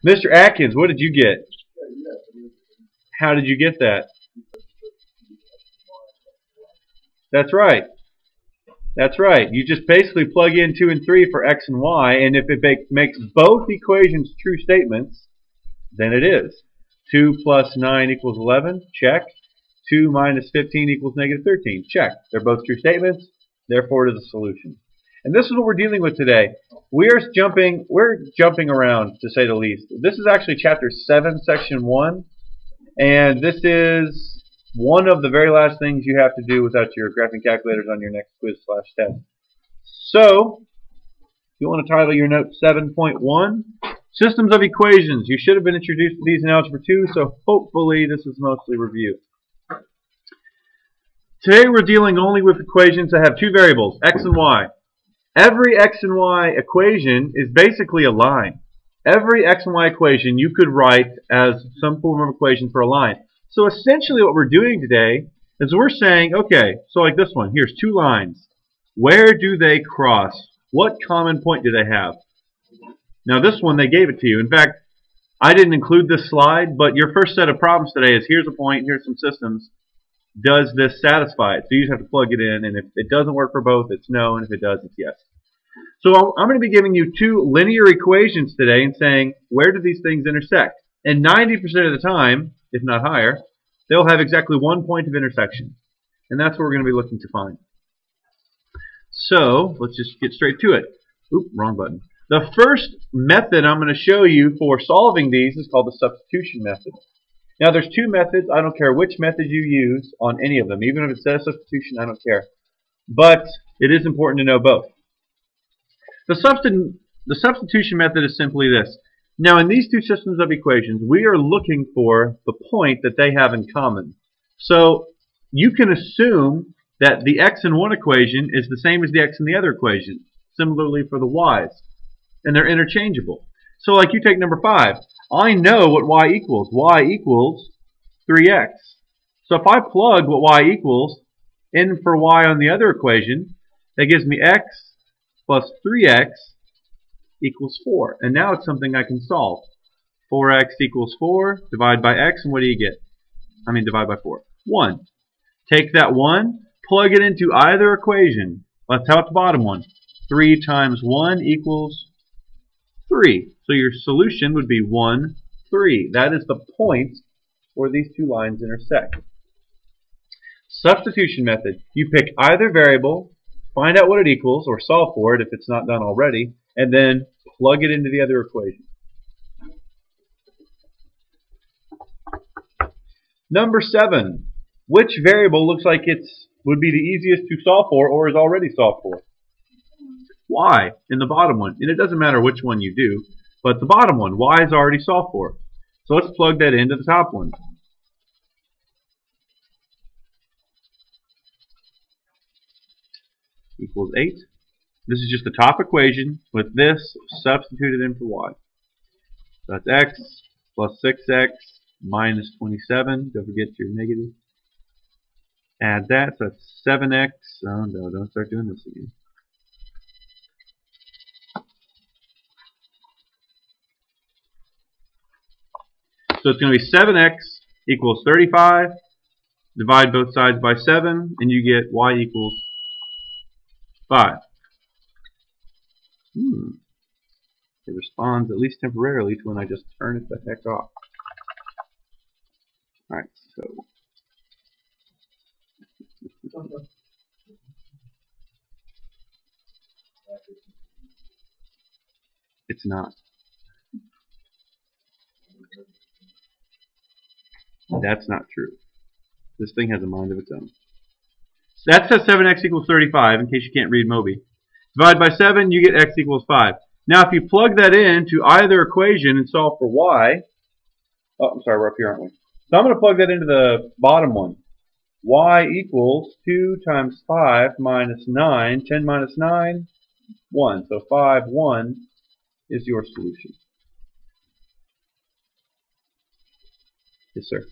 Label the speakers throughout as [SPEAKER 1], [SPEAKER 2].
[SPEAKER 1] Mr. Atkins, what did you get? How did you get that? That's right. That's right. You just basically plug in 2 and 3 for x and y, and if it makes both equations true statements, then it is. 2 plus 9 equals 11. Check. 2 minus 15 equals negative 13. Check. They're both true statements. Therefore, it is a solution. And this is what we're dealing with today. We're jumping around, to say the least. This is actually chapter 7, section 1. And this is one of the very last things you have to do without your graphing calculators on your next quiz/test. So, you want to title your note 7.1, Systems of Equations. You should have been introduced to these in Algebra 2, so hopefully this is mostly review. Today we're dealing only with equations that have two variables, x and y. Every x and y equation is basically a line. Every x and y equation you could write as some form of equation for a line. So essentially what we're doing today is we're saying, okay, so like this one, here's two lines. Where do they cross? What common point do they have? Now this one, they gave it to you. In fact, I didn't include this slide, but your first set of problems today is here's a point, here's some systems. Does this satisfy it? So you just have to plug it in, and if it doesn't work for both, it's no, and if it does, it's yes. So I'm going to be giving you two linear equations today and saying, where do these things intersect? And 90% of the time, if not higher, they'll have exactly one point of intersection. And that's what we're going to be looking to find. So let's just get straight to it. Oop, wrong button. The first method I'm going to show you for solving these is called the substitution method. Now there's two methods. I don't care which method you use on any of them. Even if it says substitution, I don't care. But it is important to know both. The substitution method is simply this. Now in these two systems of equations, we are looking for the point that they have in common. So you can assume that the x in one equation is the same as the x in the other equation. Similarly for the y's. And they're interchangeable. So like you take number 5. I know what y equals. Y equals 3x. So if I plug what y equals in for y on the other equation, that gives me x plus 3x equals 4. And now it's something I can solve. 4x equals 4. Divide by x, and what do you get? Divide by 4. 1. Take that 1, plug it into either equation. Let's have the bottom one. 3 times 1 equals 3. So your solution would be 1, 3. That is the point where these two lines intersect. Substitution method. You pick either variable, find out what it equals, or solve for it if it's not done already, and then plug it into the other equation. Number 7. Which variable looks like it would be the easiest to solve for or is already solved for? Y in the bottom one. And it doesn't matter which one you do, but the bottom one, y is already solved for. So let's plug that into the top one. Equals 8. This is just the top equation with this substituted in for y. So that's x plus 6x minus 27. Don't forget your negative. Add that, so that's 7x. Oh no, don't start doing this again. So it's going to be 7x equals 35. Divide both sides by 7, and you get y equals 5. It responds, at least temporarily, to when I just turn it the heck off. Alright, so... It's not. That's not true. This thing has a mind of its own. So that says 7x equals 35, in case you can't read Moby. Divide by 7, you get x equals 5. Now if you plug that into either equation and solve for y, oh, I'm sorry, we're up here, aren't we? So I'm going to plug that into the bottom one. Y equals 2 times 5 minus 9. 10 minus 9, 1. So 5, 1 is your solution. Yes, sir.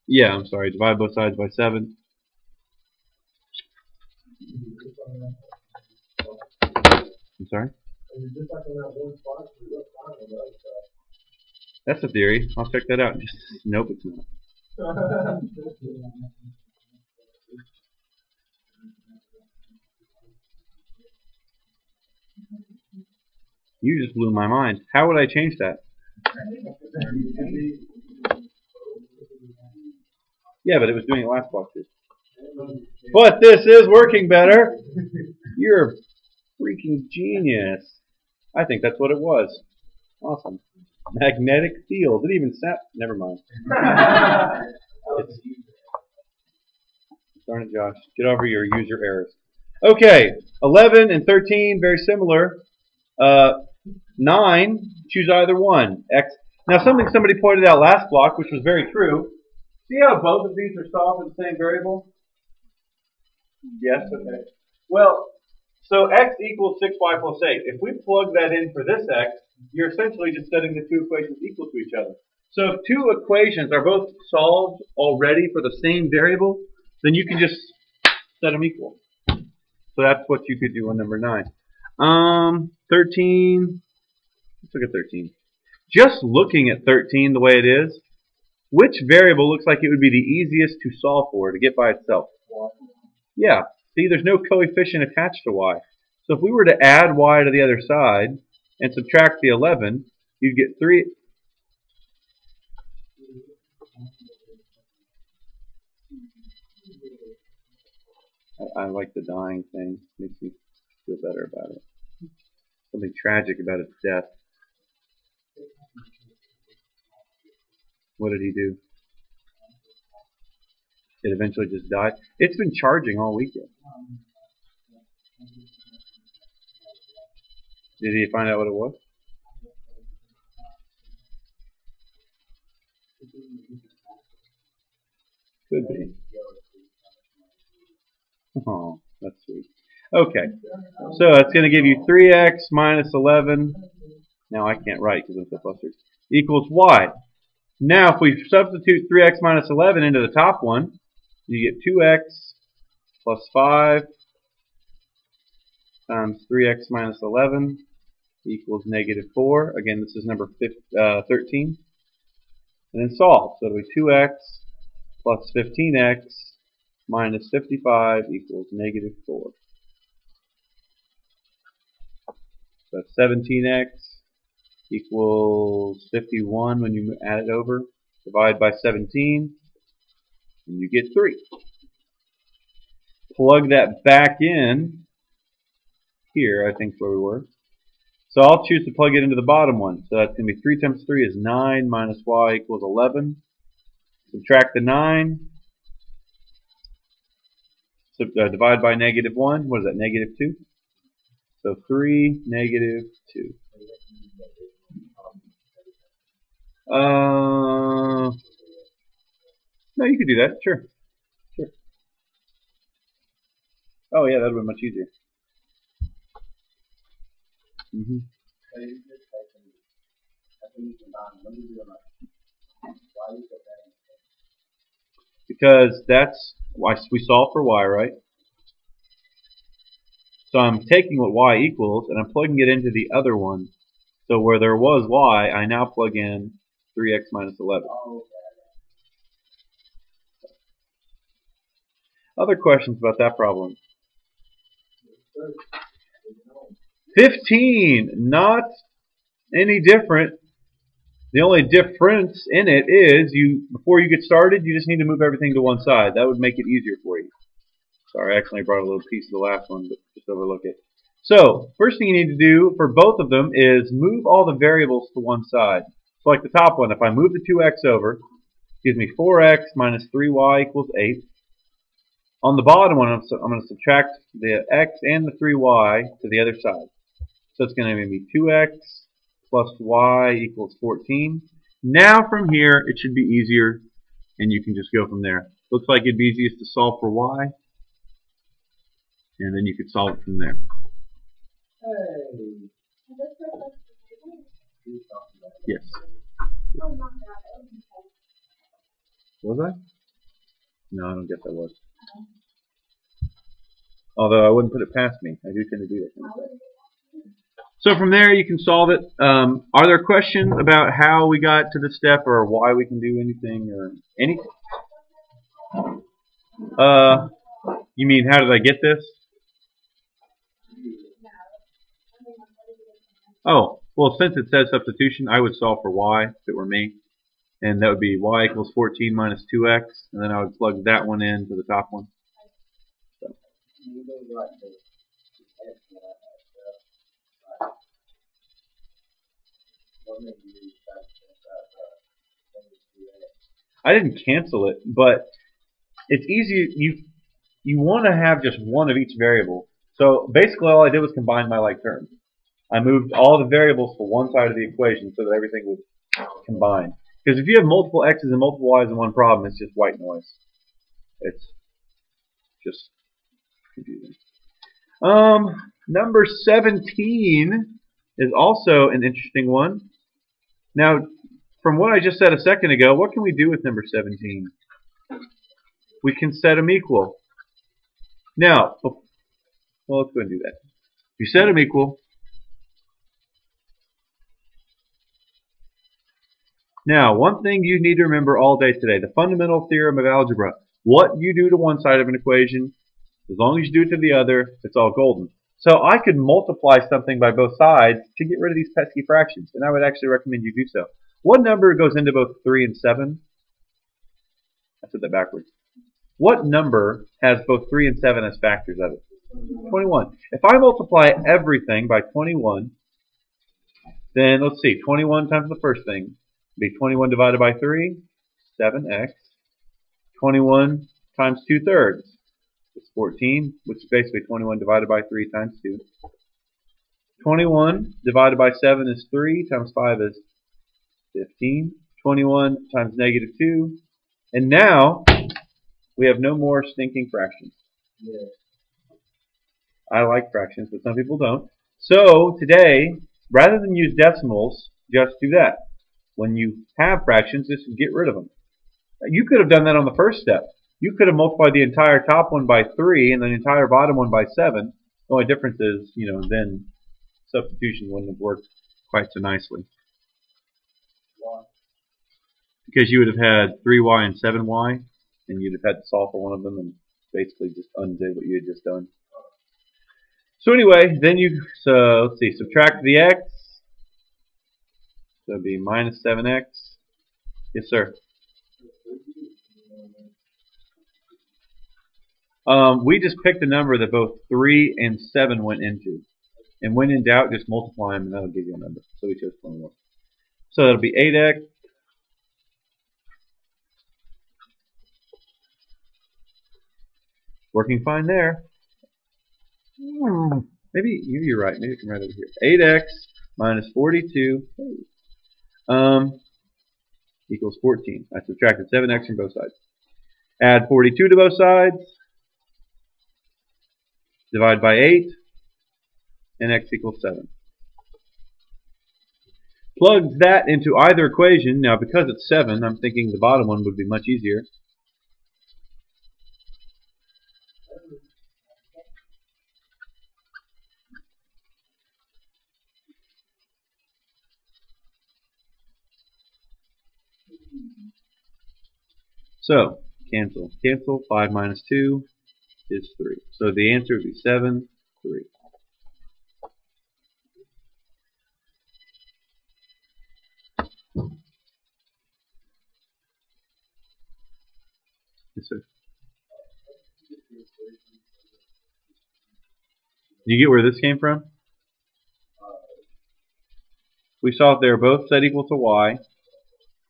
[SPEAKER 1] Yeah, I'm sorry. Divide both sides by 7. I'm sorry? That's a theory. I'll check that out. Just nope, it's not. You just blew my mind. How would I change that? Yeah, but it was doing it last block too. But this is working better. You're a freaking genius. I think that's what it was. Awesome. Magnetic field. It even sat. Never mind. Darn it, Josh. Get over your user errors. Okay, 11 and 13, very similar. 9, choose either one. X. Now, somebody pointed out last block, which was very true. See how both of these are solved for the same variable? Yes, okay. Well, so x equals 6y plus 8. If we plug that in for this x, you're essentially just setting the two equations equal to each other. So if two equations are both solved already for the same variable, then you can just set them equal. So that's what you could do on number 9. 13. Let's look at 13. Just looking at 13 the way it is, which variable looks like it would be the easiest to solve for to get by itself? Yeah. See, there's no coefficient attached to y. So if we were to add y to the other side and subtract the 11, you'd get 3. I like the dying thing. Makes me feel better about it. Something tragic about its death. What did he do? It eventually just died. It's been charging all weekend. Did he find out what it was? Could be. Oh, that's sweet. Okay, so it's going to give you 3x minus 11. Now I can't write because I'm so flustered. Equals y. Now if we substitute 3x minus 11 into the top one, you get 2x plus 5 times 3x minus 11 equals negative 4. Again, this is number 13. And then solve. So it'll be 2x plus 15x minus 55 equals negative 4. So 17x equals 51 when you add it over. Divide by 17, and you get 3. Plug that back in here, I think is where we were. So I'll choose to plug it into the bottom one. So that's going to be 3 times 3 is 9 minus y equals 11. Subtract the 9. So, divide by negative 1. What is that, negative 2? So 3, negative 2. No, you could do that. Sure. Sure. Oh, yeah, that would be much easier. Because that's why we solve for y, right? So I'm taking what y equals and I'm plugging it into the other one. So where there was y, I now plug in 3x minus 11. Other questions about that problem? 15, not any different. The only difference in it is before you get started, you just need to move everything to one side. That would make it easier for you. Sorry, I accidentally brought a little piece of the last one, but just overlook it. So, first thing you need to do for both of them is move all the variables to one side. So like the top one, if I move the 2x over, it gives me 4x minus 3y equals 8. On the bottom one, I'm going to subtract the x and the 3y to the other side. So it's going to give me 2x plus y equals 14. Now from here, it should be easier, and you can just go from there. Looks like it'd be easiest to solve for y, and then you could solve it from there. Yes. Was I? No, I don't guess I was. Although I wouldn't put it past me. I do tend to do that kind of thing. So from there you can solve it. Are there questions about how we got to this step or why we can do anything or anything? You mean how did I get this? Oh, well, since it says substitution, I would solve for y if it were me. And that would be y equals 14 minus 2x. And then I would plug that one into the top one. So. I didn't cancel it, but it's easy. You want to have just one of each variable. So basically all I did was combine my like terms. I moved all the variables to one side of the equation so that everything would combine. Because if you have multiple x's and multiple y's in one problem, it's just white noise. It's just confusing. Number 17 is also an interesting one. Now, from what I just said a second ago, what can we do with number 17? We can set them equal. Now, well, let's go and do that. If you set them equal, now, one thing you need to remember all day today, the fundamental theorem of algebra. What you do to one side of an equation, as long as you do it to the other, it's all golden. So I could multiply something by both sides to get rid of these pesky fractions, and I would actually recommend you do so. What number goes into both 3 and 7? I said that backwards. What number has both 3 and 7 as factors of it? 21. If I multiply everything by 21, then let's see, 21 times the first thing would be 21 divided by 3, 7x. 21 times 2/3 is 14, which is basically 21 divided by 3 times 2. 21 divided by 7 is 3, times 5 is 15. 21 times negative 2. And now, we have no more stinking fractions. Yeah. I like fractions, but some people don't. So, today, rather than use decimals, just do that. When you have fractions, just get rid of them. You could have done that on the first step. You could have multiplied the entire top one by 3 and the entire bottom one by 7. The only difference is, then substitution wouldn't have worked quite so nicely. Why? Because you would have had 3y and 7y, and you'd have had to solve for one of them and basically just undo what you had just done. So anyway, then let's see, subtract the x. So it'd be minus 7x. Yes, sir. We just picked a number that both 3 and 7 went into. And when in doubt, just multiply them and that'll give you a number. So we chose 21. So that'll be 8x. Working fine there. Maybe you're right. Maybe I can write over here. 8x minus 42 equals 14. I subtracted 7x from both sides. Add 42 to both sides. Divide by 8. And x equals 7. Plug that into either equation. Now, because it's 7, I'm thinking the bottom one would be much easier. So, cancel. Cancel. 5 minus 2 is 3. So the answer would be 7, 3. Yes, sir. Do you get where this came from? We saw if they were both set equal to y,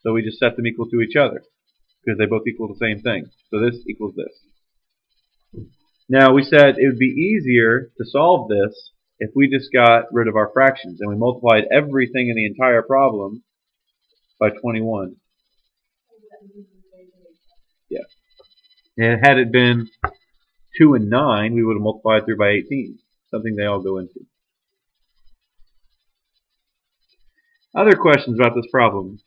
[SPEAKER 1] so we just set them equal to each other, because they both equal the same thing. So this equals this. Now we said it would be easier to solve this if we just got rid of our fractions, and we multiplied everything in the entire problem by 21. Yeah. And had it been 2 and 9, we would have multiplied through by 18. Something they all go into. Other questions about this problem?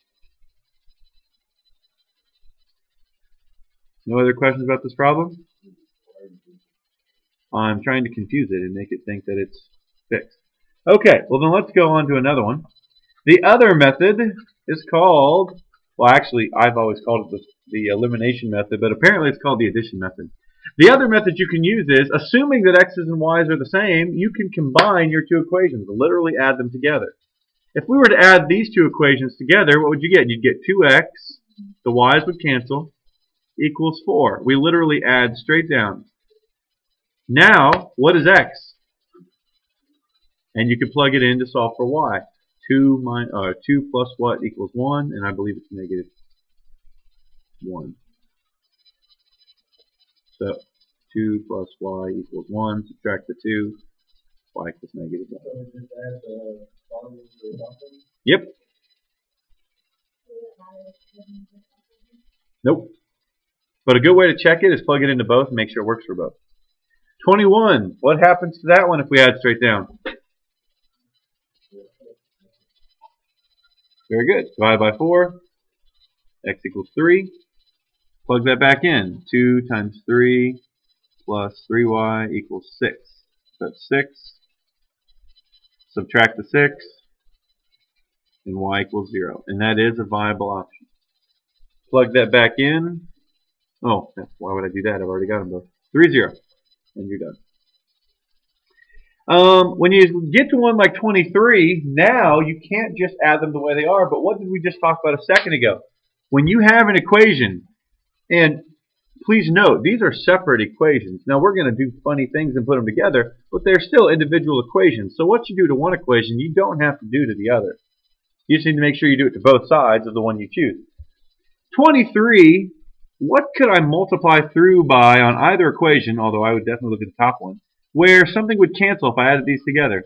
[SPEAKER 1] No other questions about this problem? I'm trying to confuse it and make it think that it's fixed. Okay, well then let's go on to another one. The other method is called, well actually I've always called it the elimination method, but apparently it's called the addition method. The other method you can use is, assuming that x's and y's are the same, you can combine your two equations, literally add them together. If we were to add these two equations together, what would you get? You'd get 2x, the y's would cancel, equals 4. We literally add straight down. Now, what is x? And you can plug it in to solve for y. 2 plus what equals 1, and I believe it's negative 1. So 2 plus y equals 1, subtract the 2, y equals negative 1.
[SPEAKER 2] So we just add the volume to the something?
[SPEAKER 1] Yep. Nope. But a good way to check it is plug it into both and make sure it works for both. 21. What happens to that one if we add straight down? Very good. Divide by 4. X equals 3. Plug that back in. 2 times 3 plus 3y equals 6. That's 6. Subtract the 6. And y equals 0. And that is a viable option. Plug that back in. Oh, why would I do that? I've already got them both. 3, 0. And you're done. When you get to one like 23, now you can't just add them the way they are, but what did we just talk about a second ago? When you have an equation, and please note, these are separate equations. Now we're going to do funny things and put them together, but they're still individual equations. So what you do to one equation, you don't have to do to the other. You just need to make sure you do it to both sides of the one you choose. 23, what could I multiply through by on either equation, although I would definitely look at the top one, where something would cancel if I added these together?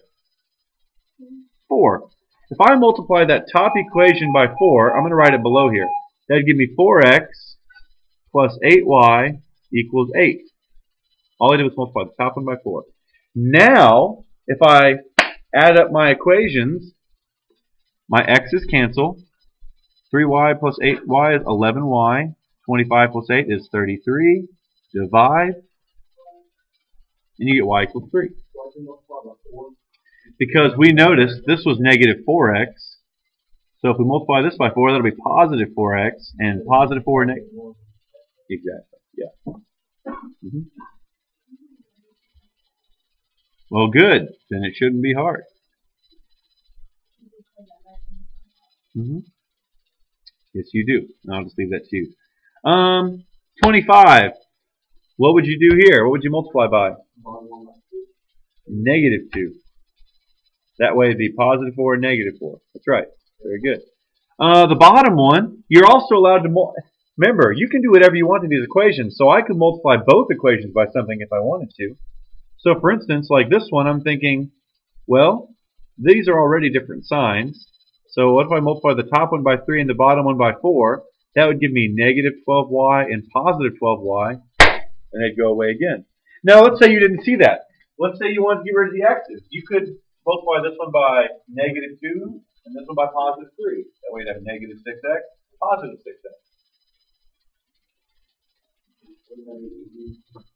[SPEAKER 1] 4. If I multiply that top equation by 4, I'm going to write it below here. That would give me 4x plus 8y equals 8. All I did was multiply the top one by 4. Now, if I add up my equations, my x's cancel. 3y plus 8y is 11y. 25 plus 8 is 33. Divide. And you get y equals 3. Because we noticed this was negative 4x. So if we multiply this by 4, that'll be positive 4x. And positive 4 and negative. Exactly. Yeah. Well, good. Then it shouldn't be hard. Yes, you do. I'll just leave that to you. 25. What would you do here? What would you multiply by? Negative 2. That way it'd be positive 4 and negative 4. That's right. Very good. The bottom one, you're also allowed to remember, you can do whatever you want in these equations. So I could multiply both equations by something if I wanted to. So for instance, like this one, I'm thinking, well, these are already different signs. So what if I multiply the top one by 3 and the bottom one by 4? That would give me negative 12y and positive 12y. And they'd go away again. Now let's say you didn't see that. Let's say you wanted to get rid of the x's. You could multiply this one by negative 2 and this one by positive 3. That way you'd have negative 6x, positive 6x.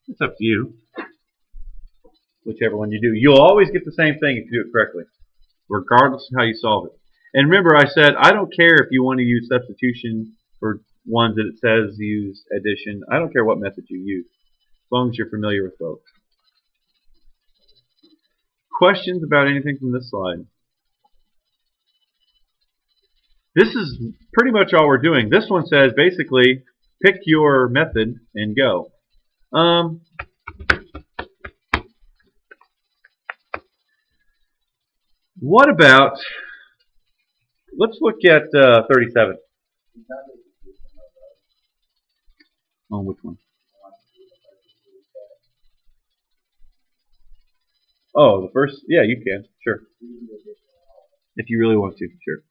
[SPEAKER 1] It's up to you. Whichever one you do. You'll always get the same thing if you do it correctly, regardless of how you solve it. And remember, I said I don't care if you want to use substitution for ones that it says use addition. I don't care what method you use, as long as you're familiar with both. Questions about anything from this slide? This is pretty much all we're doing. This one says basically pick your method and go. What about, let's look at 37. Oh, which one? Oh, the first, yeah, you can, sure. If you really want to, sure.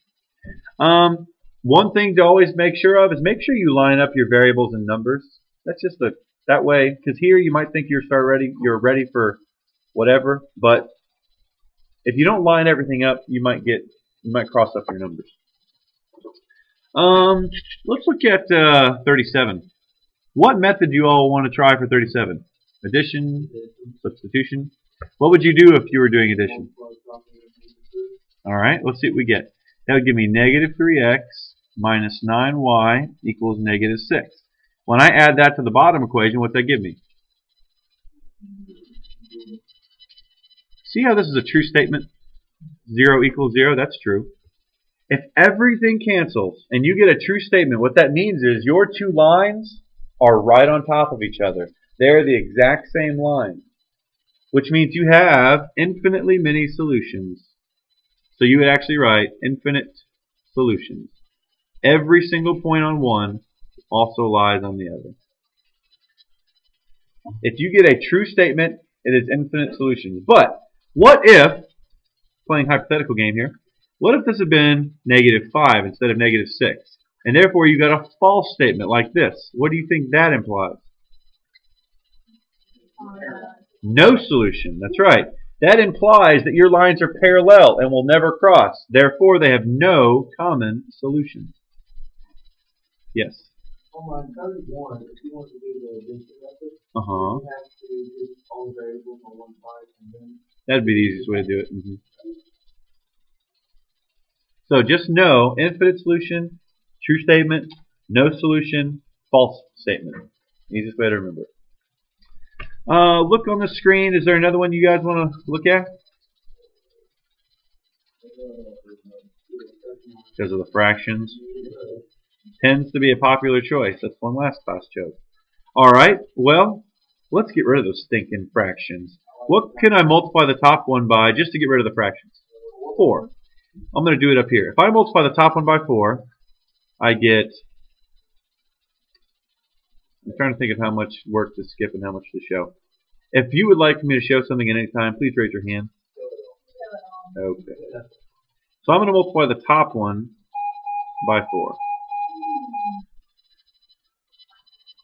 [SPEAKER 1] One thing to always make sure of is make sure you line up your variables and numbers. That's just that way, because here you might think you're ready for whatever, but if you don't line everything up, you might cross up your numbers. Let's look at 37. What method do you all want to try for 37? Addition, substitution. What would you do if you were doing addition? Alright, let's see what we get. That would give me negative 3x minus 9y equals negative 6. When I add that to the bottom equation, what's that give me? See how this is a true statement? 0 equals 0, that's true. If everything cancels and you get a true statement, what that means is your two lines are right on top of each other. They're the exact same line, which means you have infinitely many solutions. So you would actually write infinite solutions. Every single point on one also lies on the other. If you get a true statement, it is infinite solutions. But what if, playing hypothetical game here, what if this had been negative 5 instead of negative 6? And therefore you got a false statement like this. What do you think that implies? No solution. That's right. That implies that your lines are parallel and will never cross. Therefore they have no common solution. Yes?
[SPEAKER 2] On my 31, if you want to do the addition method,
[SPEAKER 1] Uh-huh.
[SPEAKER 2] you have to do all variables on one side and then...
[SPEAKER 1] That'd be the easiest way to do it. So just know, infinite solution, true statement, no solution, false statement. Easiest way to remember it. Look on the screen. Is there another one you guys want to look at? Because of the fractions. Tends to be a popular choice. That's one last class chose. Alright, well, let's get rid of those stinking fractions. What can I multiply the top one by just to get rid of the fractions? 4. I'm going to do it up here. If I multiply the top one by 4, I get... I'm trying to think of how much work to skip and how much to show. If you would like for me to show something at any time, please raise your hand. Okay. So I'm going to multiply the top one by 4.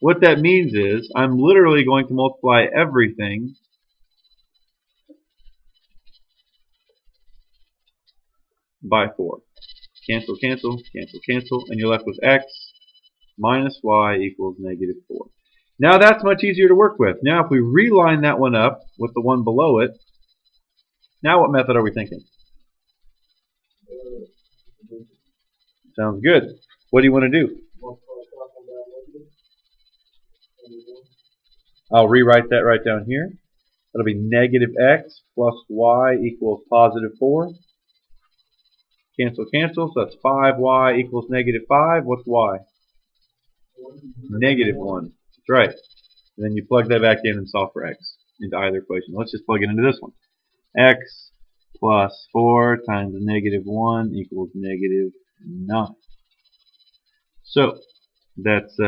[SPEAKER 1] What that means is I'm literally going to multiply everything by 4. Cancel, cancel, cancel, cancel, and you're left with x minus y equals negative 4. Now that's much easier to work with. Now if we reline that one up with the one below it, now what method are we thinking? Sounds good. What do you want to do? I'll rewrite that right down here. That'll be negative x plus y equals positive 4. Cancel, cancel, so that's 5y equals negative 5. What's y? Negative 1. That's right. And then you plug that back in and solve for x into either equation. Let's just plug it into this one. X plus 4 times negative 1 equals negative 9. So that's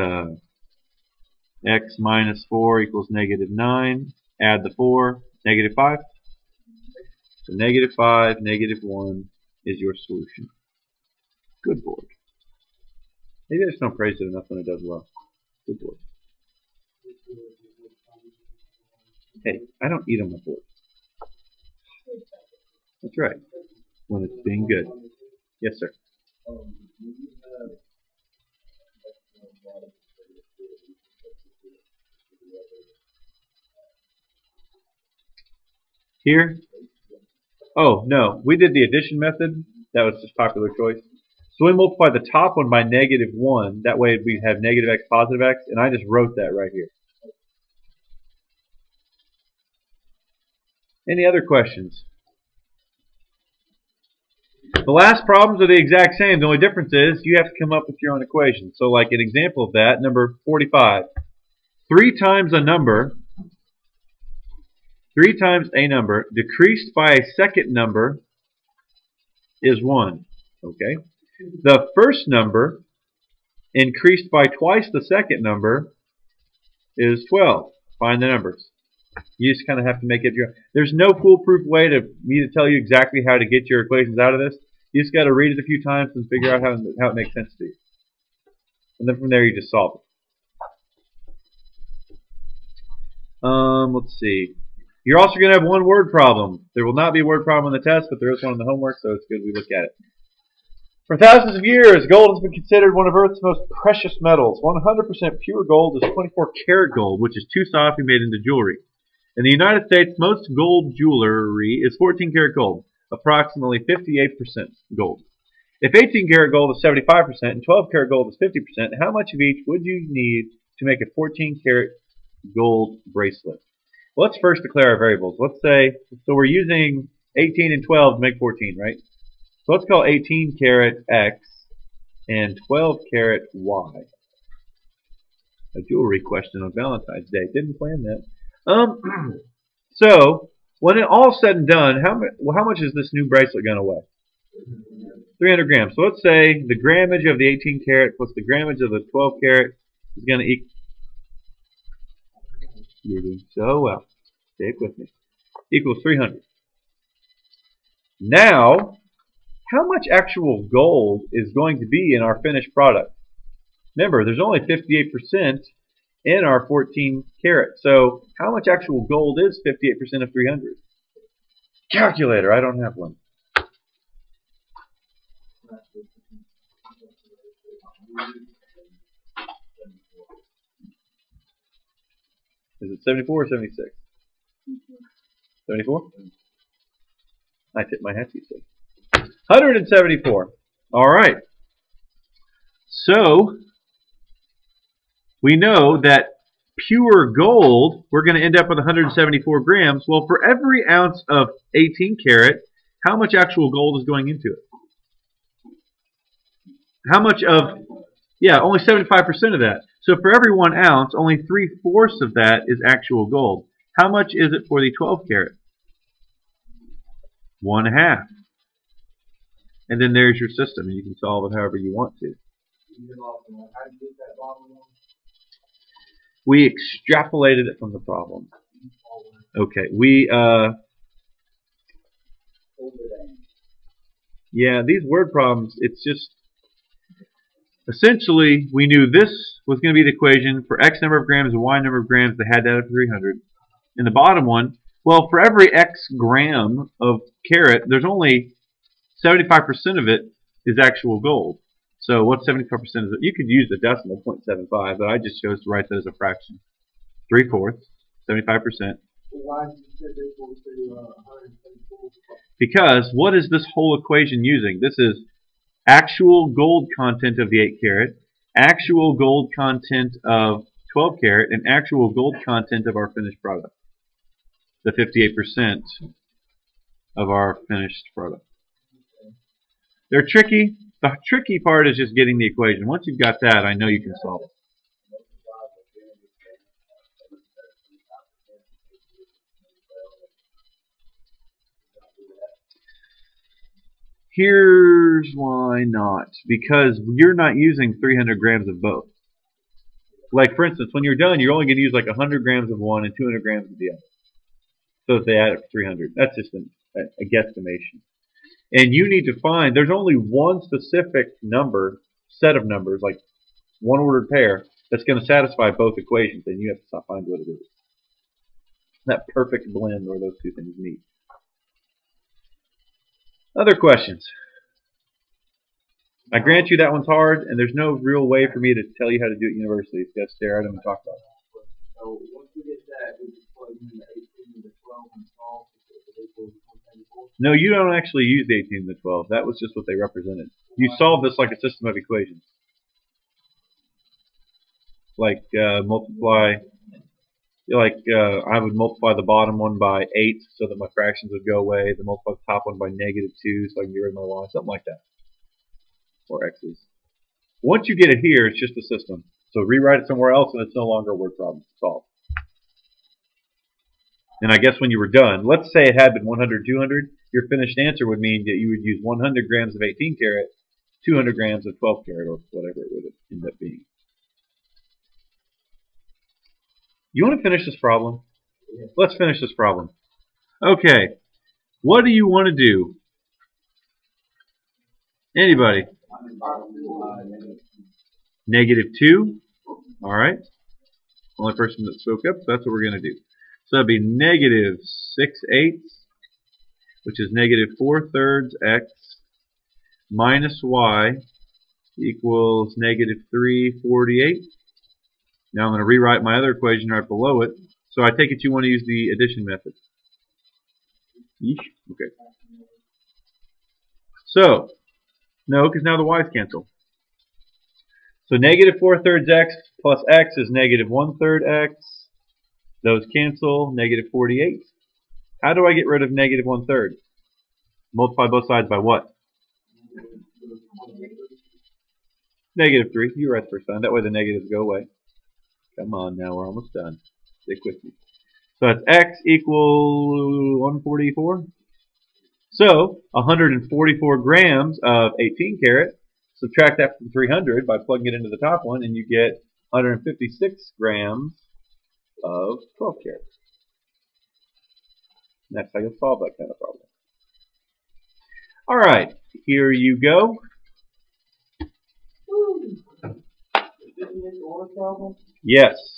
[SPEAKER 1] x minus 4 equals negative 9. Add the 4, negative 5. So negative 5, negative 1 is your solution. Good board. Maybe I just don't praise it enough when it does well. Good board. Hey, I don't eat on my board. That's right. When it's being good. Yes, sir. Here? Oh, no. We did the addition method. That was just popular choice. So we multiply the top one by negative 1. That way we have negative x, positive x. And I just wrote that right here. Any other questions? The last problems are the exact same. The only difference is you have to come up with your own equation. So like an example of that, number 45. 3 times a number decreased by a second number is 1. Okay. The first number increased by twice the second number is 12. Find the numbers. You just kind of have to make it your own. There's no foolproof way to me to tell you exactly how to get your equations out of this. You just got to read it a few times and figure out how it makes sense to you. And then from there you just solve it. Let's see. You're also going to have one word problem. There will not be a word problem on the test, but there is one in the homework, so it's good we look at it. For thousands of years, gold has been considered one of Earth's most precious metals. 100% pure gold is 24 karat gold, which is too soft to be made into jewelry. In the United States, most gold jewelry is 14 karat gold. approximately 58% gold. If 18 karat gold is 75% and 12 karat gold is 50%, how much of each would you need to make a 14 karat gold bracelet? Well, let's first declare our variables. Let's say, so we're using 18 and 12 to make 14, right? So let's call 18 karat X and 12 karat Y. A jewelry question on Valentine's Day. Didn't plan that. So, when it all's said and done, how much is this new bracelet going to weigh? 300 grams. So let's say the grammage of the 18 karat plus the grammage of the 12 karat is going to equal. You're doing so well. Stick with me. Equals 300. Now, how much actual gold is going to be in our finished product? Remember, there's only 58% in our 14 karat. So, how much actual gold is 58% of 300? Calculator. I don't have one. Is it 74 or 76? 74? I tip my hat to you, sir. 174. All right. So, we know that pure gold, we're going to end up with 174 grams. Well, for every ounce of 18 karat, how much actual gold is going into it? How much of, yeah, only 75% of that. So for every 1 ounce, only 3/4 of that is actual gold. How much is it for the 12 karat? 1/2. And then there's your system, and you can solve it however you want to. We extrapolated it from the problem. Okay, yeah, these word problems, it's just, essentially, we knew this was going to be the equation for X number of grams and Y number of grams that had that of 300. In the bottom one, well, for every X gram of carat, there's only 75% of it is actual gold. So what's 75% of it? You could use the decimal, 0.75, but I just chose to write that as a fraction. 3/4, 75%.
[SPEAKER 2] Why did you say they go to 174?
[SPEAKER 1] Because what is this whole equation using? This is actual gold content of the 8 karat, actual gold content of 12 karat, and actual gold content of our finished product. The 58% of our finished product. They're tricky. The tricky part is just getting the equation. Once you've got that, I know you can solve it. Here's why not. Because you're not using 300 grams of both. Like, for instance, when you're done, you're only going to use like 100 grams of one and 200 grams of the other. So if they add up to 300, that's just a guesstimation. And you need to find, there's only one specific number, set of numbers, like one ordered pair, that's going to satisfy both equations, and you have to find what it is. That perfect blend where those two things meet. Other questions? I grant you that one's hard, and there's no real way for me to tell you how to do it universally. It's got to stare at them and talk about it.
[SPEAKER 2] So once we get that, we just plug in the 18 and the 12 and solve the 174.
[SPEAKER 1] No, you don't actually use the 18 and the 12. That was just what they represented. You solve this like a system of equations. Like multiply, I would multiply the bottom one by 8 so that my fractions would go away. Then multiply the top one by -2 so I can get rid of my y. Something like that. Or x's. Once you get it here, it's just a system. So rewrite it somewhere else and it's no longer a word problem to solve. And I guess when you were done, let's say it had been 100, 200, your finished answer would mean that you would use 100 grams of 18 karat, 200 grams of 12 karat, or whatever it would end up being. You want to finish this problem?
[SPEAKER 2] Yeah.
[SPEAKER 1] Let's finish this problem. Okay. What do you want to do? Anybody? -2. Alright. Only person that spoke up, so that's what we're going to do. So that'd be -6/8, which is -4/3 x minus y equals -3/48. Now I'm going to rewrite my other equation right below it. So I take it you want to use the addition method. Yeesh. Okay. So, no, because now the y's cancel. So negative 4/3 x plus x is negative 1/3 x. Those cancel, negative 48. How do I get rid of negative 1/3? Multiply both sides by what? Negative 3. You were right the first time. That way the negatives go away. Come on now, we're almost done. Stick with me. So that's x equal 144. So 144 grams of 18 karat. Subtract that from 300 by plugging it into the top one, and you get 156 grams of 12 karat. That's how you'll solve that kind of problem. All right, here you go. Yes.